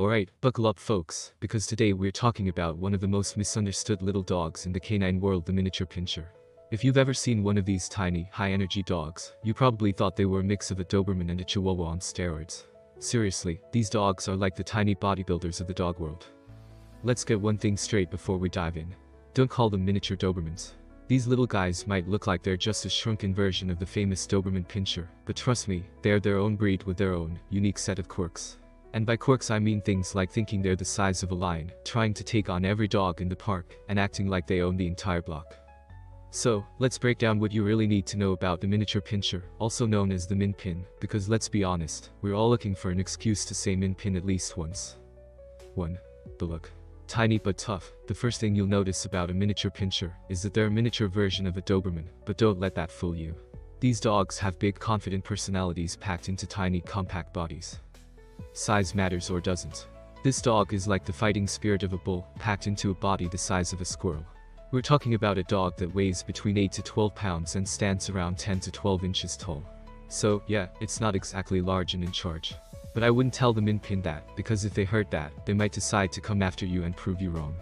Alright, buckle up folks, because today we're talking about one of the most misunderstood little dogs in the canine world, the miniature pinscher. If you've ever seen one of these tiny, high-energy dogs, you probably thought they were a mix of a Doberman and a Chihuahua on steroids. Seriously, these dogs are like the tiny bodybuilders of the dog world. Let's get one thing straight before we dive in. Don't call them miniature Dobermans. These little guys might look like they're just a shrunken version of the famous Doberman Pinscher, but trust me, they're their own breed with their own, unique set of quirks. And by quirks I mean things like thinking they're the size of a lion, trying to take on every dog in the park, and acting like they own the entire block. So, let's break down what you really need to know about the miniature pinscher, also known as the min pin, because let's be honest, we're all looking for an excuse to say min pin at least once. 1. The look. Tiny but tough. The first thing you'll notice about a miniature pinscher is that they're a miniature version of a Doberman, but don't let that fool you. These dogs have big confident personalities packed into tiny compact bodies. Size matters or doesn't. This dog is like the fighting spirit of a bull, packed into a body the size of a squirrel. We're talking about a dog that weighs between 8 to 12 pounds and stands around 10 to 12 inches tall. So, yeah, it's not exactly large and in charge. But I wouldn't tell the min pin that, because if they heard that, they might decide to come after you and prove you wrong.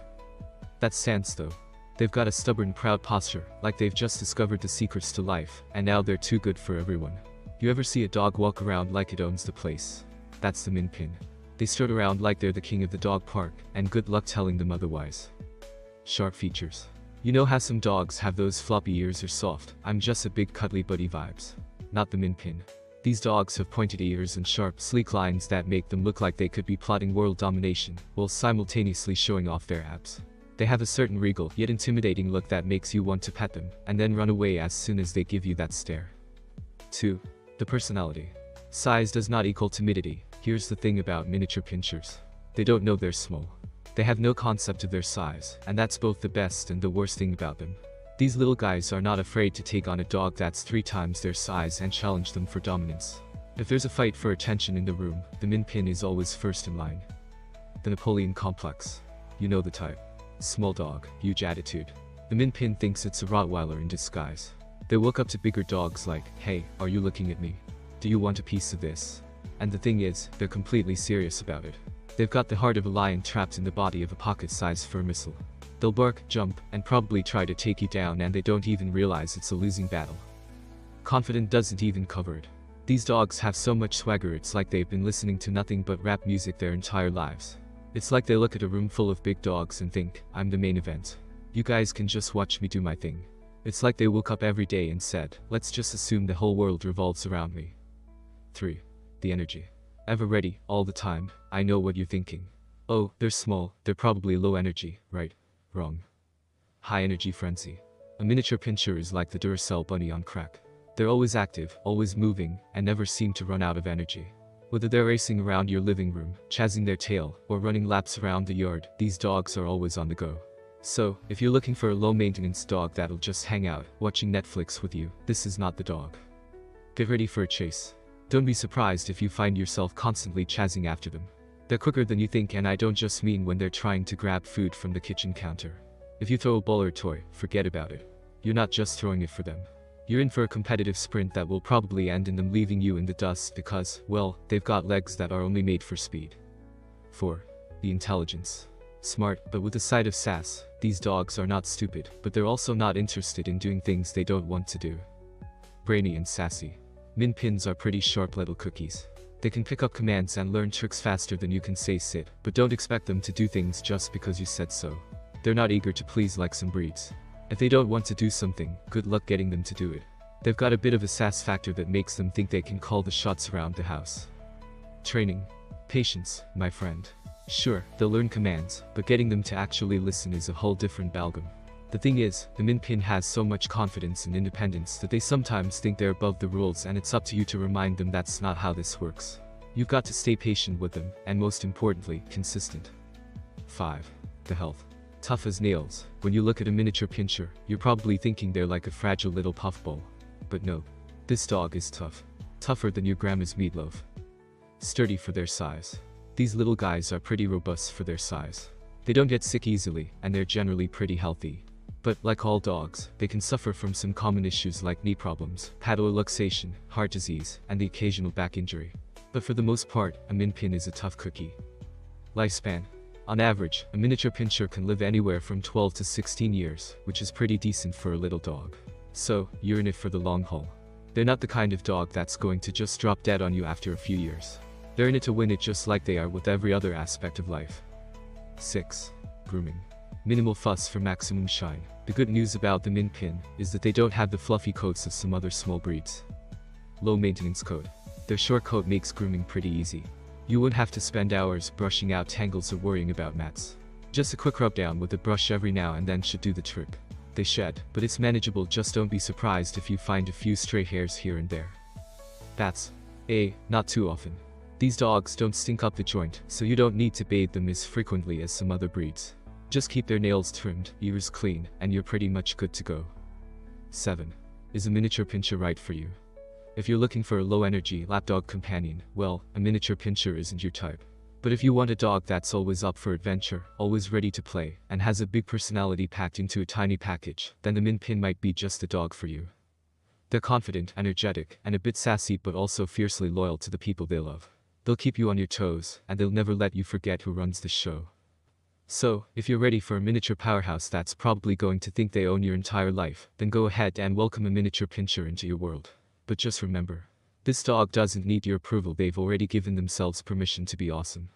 That's stance though. They've got a stubborn, proud posture, like they've just discovered the secrets to life, and now they're too good for everyone. You ever see a dog walk around like it owns the place? That's the min pin. They strut around like they're the king of the dog park, and good luck telling them otherwise. Sharp features. You know how some dogs have those floppy ears or soft, I'm just a big cuddly buddy vibes? Not the min pin. These dogs have pointed ears and sharp, sleek lines that make them look like they could be plotting world domination, while simultaneously showing off their abs. They have a certain regal, yet intimidating look that makes you want to pet them, and then run away as soon as they give you that stare. 2. The personality. Size does not equal timidity. Here's the thing about miniature pinschers. They don't know they're small. They have no concept of their size, and that's both the best and the worst thing about them. These little guys are not afraid to take on a dog that's 3 times their size and challenge them for dominance. If there's a fight for attention in the room, the min pin is always first in line. The Napoleon complex. You know the type. Small dog, huge attitude. The min pin thinks it's a Rottweiler in disguise. They look up to bigger dogs like, hey, are you looking at me? Do you want a piece of this? And the thing is, they're completely serious about it. They've got the heart of a lion trapped in the body of a pocket-sized fur missile. They'll bark, jump, and probably try to take you down, and they don't even realize it's a losing battle. Confident doesn't even cover it. These dogs have so much swagger it's like they've been listening to nothing but rap music their entire lives. It's like they look at a room full of big dogs and think, I'm the main event. You guys can just watch me do my thing. It's like they woke up every day and said, let's just assume the whole world revolves around me. 3. The energy. Ever ready, all the time. I know what you're thinking. Oh, they're small, they're probably low energy, right? Wrong. High energy frenzy. A miniature pinscher is like the Duracell bunny on crack. They're always active, always moving, and never seem to run out of energy. Whether they're racing around your living room, chasing their tail, or running laps around the yard, these dogs are always on the go. So, if you're looking for a low-maintenance dog that'll just hang out, watching Netflix with you, this is not the dog. Get ready for a chase. Don't be surprised if you find yourself constantly chasing after them. They're quicker than you think, and I don't just mean when they're trying to grab food from the kitchen counter. If you throw a ball or toy, forget about it. You're not just throwing it for them. You're in for a competitive sprint that will probably end in them leaving you in the dust because, well, they've got legs that are only made for speed. 4. The intelligence. Smart, but with a side of sass. These dogs are not stupid, but they're also not interested in doing things they don't want to do. Brainy and sassy. Min pins are pretty sharp little cookies. They can pick up commands and learn tricks faster than you can say sit, but don't expect them to do things just because you said so. They're not eager to please like some breeds. If they don't want to do something, good luck getting them to do it. They've got a bit of a sass factor that makes them think they can call the shots around the house. Training. Patience, my friend. Sure, they'll learn commands, but getting them to actually listen is a whole different ballgame. The thing is, the min pin has so much confidence and independence that they sometimes think they're above the rules, and it's up to you to remind them that's not how this works. You've got to stay patient with them, and most importantly, consistent. 5. The health. Tough as nails. When you look at a miniature pinscher, you're probably thinking they're like a fragile little puffball. But no. This dog is tough. Tougher than your grandma's meatloaf. Sturdy for their size. These little guys are pretty robust for their size. They don't get sick easily, and they're generally pretty healthy. But, like all dogs, they can suffer from some common issues like knee problems, paddle luxation, heart disease, and the occasional back injury. But for the most part, a min pin is a tough cookie. Lifespan. On average, a miniature pinscher can live anywhere from 12 to 16 years, which is pretty decent for a little dog. So, you're in it for the long haul. They're not the kind of dog that's going to just drop dead on you after a few years. They're in it to win it, just like they are with every other aspect of life. 6. Grooming. Minimal fuss for maximum shine. The good news about the Min Pin is that they don't have the fluffy coats of some other small breeds. Low maintenance coat. Their short coat makes grooming pretty easy. You won't have to spend hours brushing out tangles or worrying about mats. Just a quick rub down with a brush every now and then should do the trick. They shed, but it's manageable. Just don't be surprised if you find a few stray hairs here and there. Baths. Not too often. These dogs don't stink up the joint, so you don't need to bathe them as frequently as some other breeds. Just keep their nails trimmed, ears clean, and you're pretty much good to go. 7. Is a miniature pinscher right for you? If you're looking for a low-energy lapdog companion, well, a miniature pinscher isn't your type. But if you want a dog that's always up for adventure, always ready to play, and has a big personality packed into a tiny package, then the Min Pin might be just the dog for you. They're confident, energetic, and a bit sassy, but also fiercely loyal to the people they love. They'll keep you on your toes, and they'll never let you forget who runs the show. So, if you're ready for a miniature powerhouse that's probably going to think they own your entire life, then go ahead and welcome a miniature pinscher into your world. But just remember, this dog doesn't need your approval. They've already given themselves permission to be awesome.